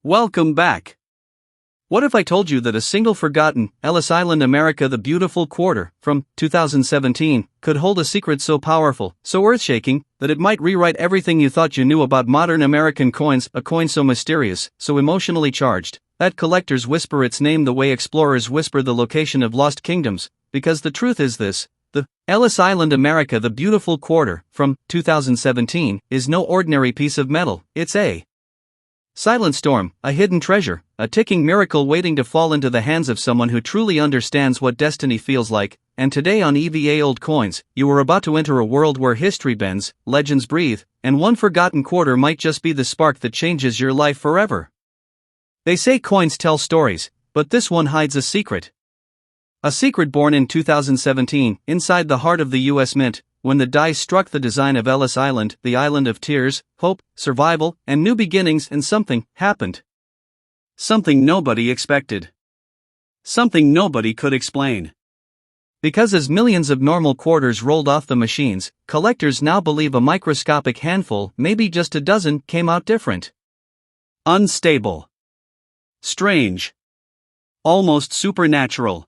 Welcome back. What if I told you that a single forgotten Ellis Island America the Beautiful Quarter from 2017 could hold a secret so powerful, so earth-shaking, that it might rewrite everything you thought you knew about modern American coins, a coin so mysterious, so emotionally charged, that collectors whisper its name the way explorers whisper the location of lost kingdoms, because the truth is this: the Ellis Island America the Beautiful Quarter from 2017 is no ordinary piece of metal. It's a silent storm, a hidden treasure, a ticking miracle waiting to fall into the hands of someone who truly understands what destiny feels like. And today on EVA Old Coins, you are about to enter a world where history bends, legends breathe, and one forgotten quarter might just be the spark that changes your life forever. They say coins tell stories, but this one hides a secret. A secret born in 2017, inside the heart of the U.S. Mint, when the dice struck the design of Ellis Island, the island of tears, hope, survival, and new beginnings, and something happened. Something nobody expected. Something nobody could explain. Because as millions of normal quarters rolled off the machines, collectors now believe a microscopic handful, maybe just a dozen, came out different. Unstable. Strange. Almost supernatural.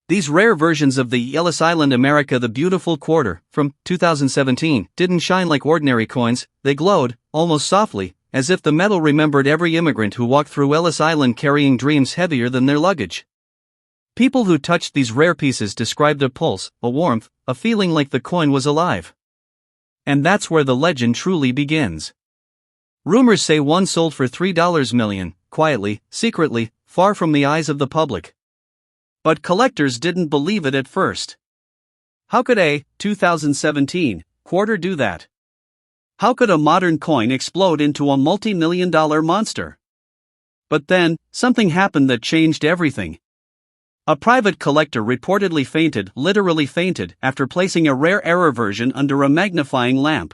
These rare versions of the Ellis Island America the Beautiful Quarter from 2017 didn't shine like ordinary coins. They glowed, almost softly, as if the metal remembered every immigrant who walked through Ellis Island carrying dreams heavier than their luggage. People who touched these rare pieces described a pulse, a warmth, a feeling like the coin was alive. And that's where the legend truly begins. Rumors say one sold for $3 million, quietly, secretly, far from the eyes of the public. But collectors didn't believe it at first. How could a 2017 quarter do that? How could a modern coin explode into a multi-million-dollar monster? But then, something happened that changed everything. A private collector reportedly fainted, literally fainted, after placing a rare error version under a magnifying lamp.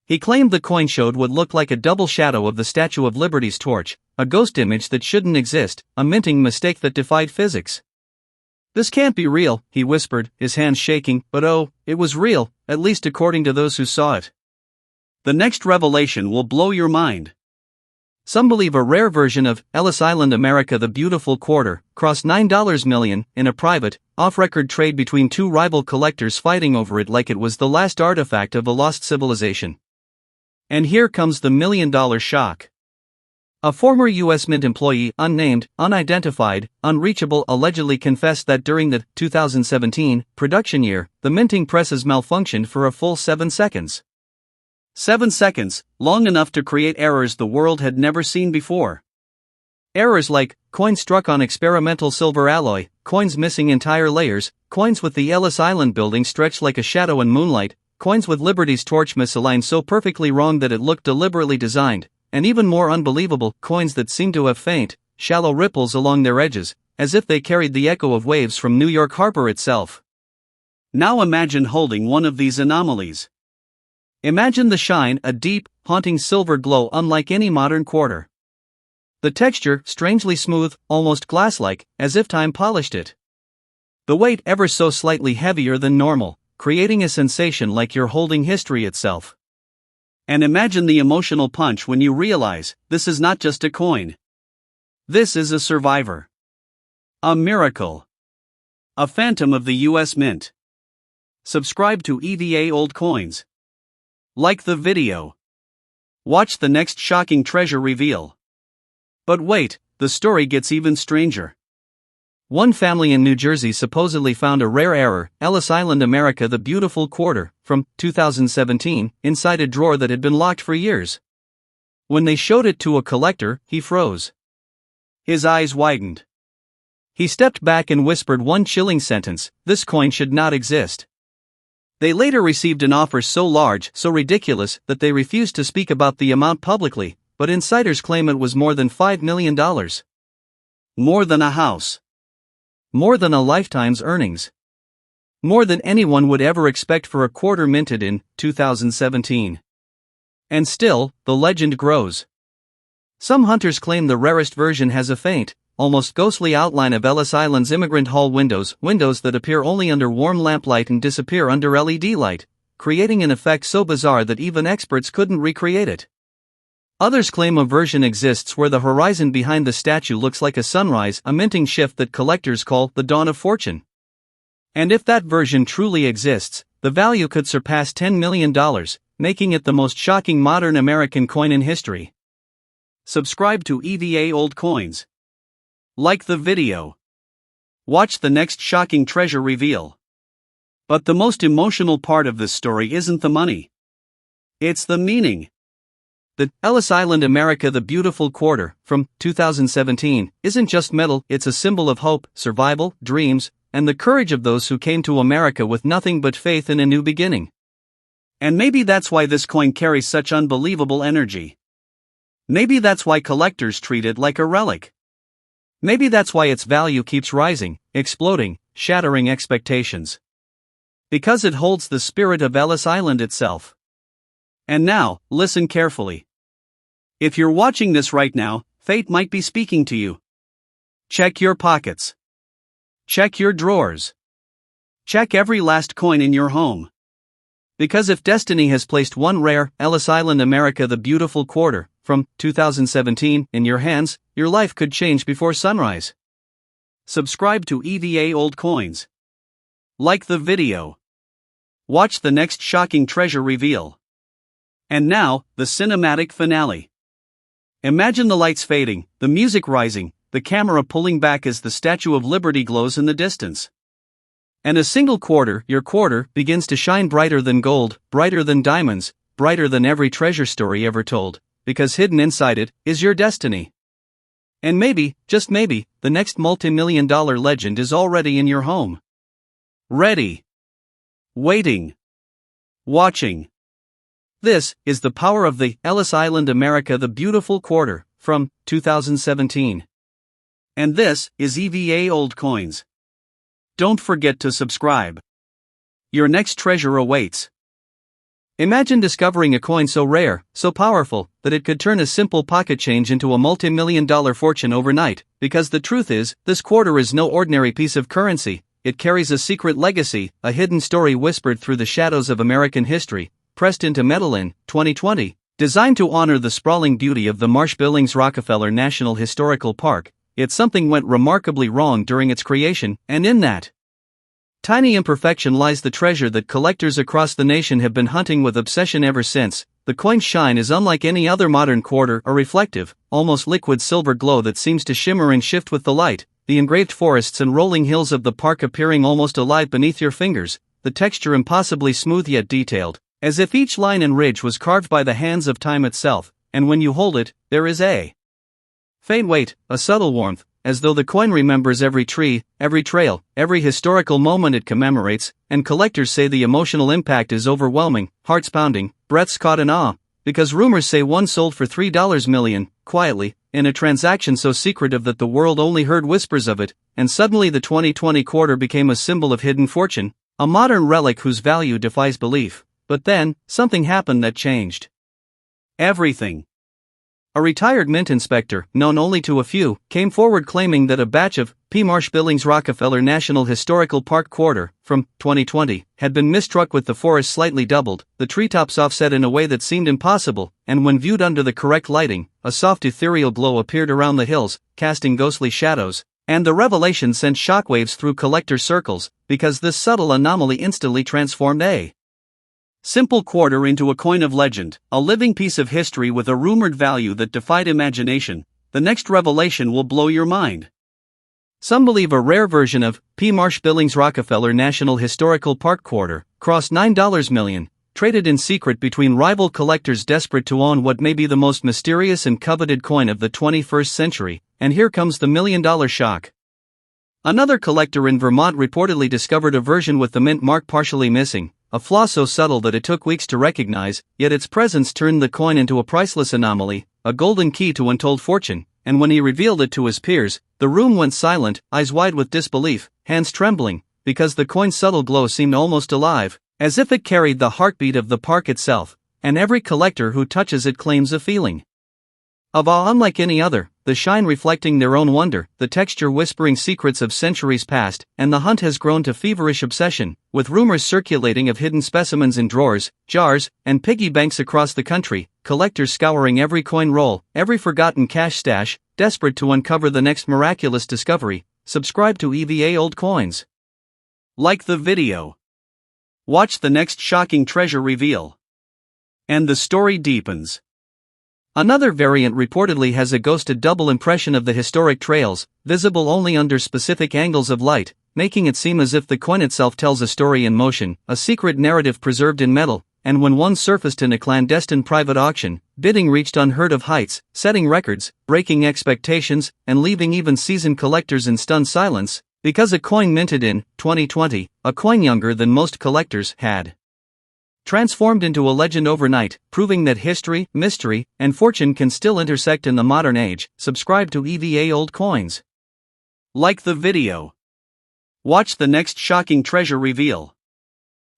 He claimed the coin showed what looked like a double shadow of the Statue of Liberty's torch, a ghost image that shouldn't exist, a minting mistake that defied physics. "This can't be real," he whispered, his hands shaking, but oh, it was real, at least according to those who saw it. The next revelation will blow your mind. Some believe a rare version of Ellis Island America the Beautiful Quarter crossed $9 million in a private, off-record trade between two rival collectors fighting over it like it was the last artifact of a lost civilization. And here comes the million-dollar shock. A former U.S. Mint employee, unnamed, unidentified, unreachable, allegedly confessed that during the 2017 production year, the minting presses malfunctioned for a full 7 seconds. 7 seconds, long enough to create errors the world had never seen before. Errors like coins struck on experimental silver alloy, coins missing entire layers, coins with the Ellis Island building stretched like a shadow in moonlight, coins with Liberty's torch misaligned so perfectly wrong that it looked deliberately designed. And even more unbelievable, coins that seemed to have faint, shallow ripples along their edges, as if they carried the echo of waves from New York Harbor itself. Now imagine holding one of these anomalies. Imagine the shine, a deep, haunting silver glow unlike any modern quarter. The texture, strangely smooth, almost glass-like, as if time polished it. The weight ever so slightly heavier than normal, creating a sensation like you're holding history itself. And imagine the emotional punch when you realize, this is not just a coin. This is a survivor. A miracle. A phantom of the U.S. Mint. Subscribe to EVA Old Coins. Like the video. Watch the next shocking treasure reveal. But wait, the story gets even stranger. One family in New Jersey supposedly found a rare error, Ellis Island America the Beautiful Quarter, from 2017, inside a drawer that had been locked for years. When they showed it to a collector, he froze. His eyes widened. He stepped back and whispered one chilling sentence: "This coin should not exist." They later received an offer so large, so ridiculous, that they refused to speak about the amount publicly, but insiders claim it was more than $5 million. More than a house. More than a lifetime's earnings. More than anyone would ever expect for a quarter minted in 2017. And still, the legend grows. Some hunters claim the rarest version has a faint, almost ghostly outline of Ellis Island's immigrant hall windows that appear only under warm lamplight and disappear under LED light, creating an effect so bizarre that even experts couldn't recreate it. Others claim a version exists where the horizon behind the statue looks like a sunrise, a minting shift that collectors call the dawn of fortune. And if that version truly exists, the value could surpass $10 million, making it the most shocking modern American coin in history. Subscribe to EVA Old Coins. Like the video. Watch the next shocking treasure reveal. But the most emotional part of this story isn't the money. It's the meaning. The Ellis Island America the Beautiful Quarter, from 2017, isn't just metal, it's a symbol of hope, survival, dreams, and the courage of those who came to America with nothing but faith in a new beginning. And maybe that's why this coin carries such unbelievable energy. Maybe that's why collectors treat it like a relic. Maybe that's why its value keeps rising, exploding, shattering expectations. Because it holds the spirit of Ellis Island itself. And now, listen carefully. If you're watching this right now, fate might be speaking to you. Check your pockets. Check your drawers. Check every last coin in your home. Because if destiny has placed one rare Ellis Island America the Beautiful Quarter, from 2017, in your hands, your life could change before sunrise. Subscribe to EVA Old Coins. Like the video. Watch the next shocking treasure reveal. And now, the cinematic finale. Imagine the lights fading, the music rising, the camera pulling back as the Statue of Liberty glows in the distance. And a single quarter, your quarter, begins to shine brighter than gold, brighter than diamonds, brighter than every treasure story ever told, because hidden inside it is your destiny. And maybe, just maybe, the next multi-million-dollar legend is already in your home. Ready. Waiting. Watching. This is the power of the Ellis Island America the Beautiful Quarter, from 2017. And this is EVA Old Coins. Don't forget to subscribe. Your next treasure awaits. Imagine discovering a coin so rare, so powerful, that it could turn a simple pocket change into a multi-million-dollar fortune overnight, because the truth is, this quarter is no ordinary piece of currency, it carries a secret legacy, a hidden story whispered through the shadows of American history, pressed into metal in 2020, designed to honor the sprawling beauty of the Marsh-Billings-Rockefeller National Historical Park. Yet something went remarkably wrong during its creation, and in that tiny imperfection lies the treasure that collectors across the nation have been hunting with obsession ever since. The coin's shine is unlike any other modern quarter, a reflective, almost liquid silver glow that seems to shimmer and shift with the light, the engraved forests and rolling hills of the park appearing almost alive beneath your fingers, the texture impossibly smooth yet detailed, as if each line and ridge was carved by the hands of time itself, and when you hold it, there is a faint weight, a subtle warmth, as though the coin remembers every tree, every trail, every historical moment it commemorates, and collectors say the emotional impact is overwhelming, hearts pounding, breaths caught in awe, because rumors say one sold for $3 million, quietly, in a transaction so secretive that the world only heard whispers of it, and suddenly the 2020 quarter became a symbol of hidden fortune, a modern relic whose value defies belief. But then, something happened that changed everything. A retired mint inspector, known only to a few, came forward claiming that a batch of Marsh-Billings-Rockefeller National Historical Park Quarter, from 2020, had been mistruck with the forest slightly doubled, the treetops offset in a way that seemed impossible, and when viewed under the correct lighting, a soft ethereal glow appeared around the hills, casting ghostly shadows, and the revelation sent shockwaves through collector circles, because this subtle anomaly instantly transformed a simple quarter into a coin of legend, a living piece of history with a rumored value that defied imagination. The next revelation will blow your mind. Some believe a rare version of Marsh-Billings-Rockefeller National Historical Park Quarter crossed $9 million, traded in secret between rival collectors desperate to own what may be the most mysterious and coveted coin of the 21st century, and here comes the million-dollar shock. Another collector in Vermont reportedly discovered a version with the mint mark partially missing, a flaw so subtle that it took weeks to recognize, yet its presence turned the coin into a priceless anomaly, a golden key to untold fortune, and when he revealed it to his peers, the room went silent, eyes wide with disbelief, hands trembling, because the coin's subtle glow seemed almost alive, as if it carried the heartbeat of the park itself, and every collector who touches it claims a feeling of awe unlike any other, the shine reflecting their own wonder, the texture whispering secrets of centuries past, and the hunt has grown to feverish obsession, with rumors circulating of hidden specimens in drawers, jars, and piggy banks across the country, collectors scouring every coin roll, every forgotten cash stash, desperate to uncover the next miraculous discovery. Subscribe to EVA Old Coins. Like the video. Watch the next shocking treasure reveal. And the story deepens. Another variant reportedly has a ghosted double impression of the historic trails, visible only under specific angles of light, making it seem as if the coin itself tells a story in motion, a secret narrative preserved in metal. And when one surfaced in a clandestine private auction, bidding reached unheard of heights, setting records, breaking expectations, and leaving even seasoned collectors in stunned silence, because a coin minted in 2020, a coin younger than most collectors, had transformed into a legend overnight, proving that history, mystery, and fortune can still intersect in the modern age. Subscribe to EVA Old Coins. Like the video. Watch the next shocking treasure reveal.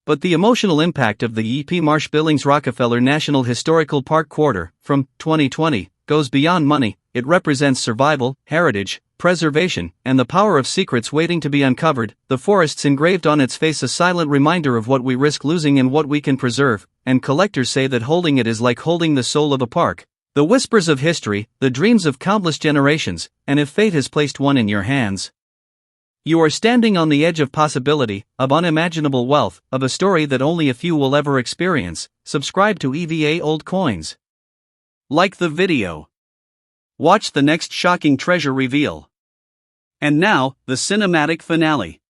But the emotional impact of the E.P. Marsh Billings Rockefeller National Historical Park Quarter, from 2020, goes beyond money. It represents survival, heritage, preservation, and the power of secrets waiting to be uncovered. The forest's engraved on its face a silent reminder of what we risk losing and what we can preserve, and collectors say that holding it is like holding the soul of a park. The whispers of history, the dreams of countless generations, and if fate has placed one in your hands, you are standing on the edge of possibility, of unimaginable wealth, of a story that only a few will ever experience. Subscribe to EVA Old Coins. Like the video. Watch the next shocking treasure reveal. And now, the cinematic finale.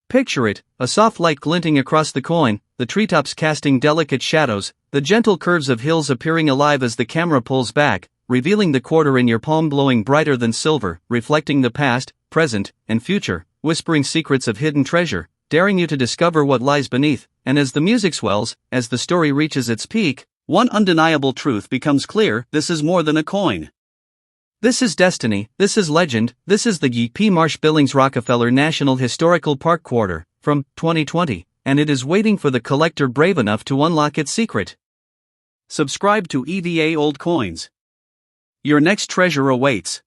Picture it, a soft light glinting across the coin, the treetops casting delicate shadows, the gentle curves of hills appearing alive as the camera pulls back, revealing the quarter in your palm glowing brighter than silver, reflecting the past, present, and future, whispering secrets of hidden treasure, daring you to discover what lies beneath. And as the music swells, as the story reaches its peak, one undeniable truth becomes clear: this is more than a coin. This is destiny, this is legend, this is the E.P. Marsh Billings Rockefeller National Historical Park Quarter, from 2020, and it is waiting for the collector brave enough to unlock its secret. Subscribe to EVA Old Coins. Your next treasure awaits.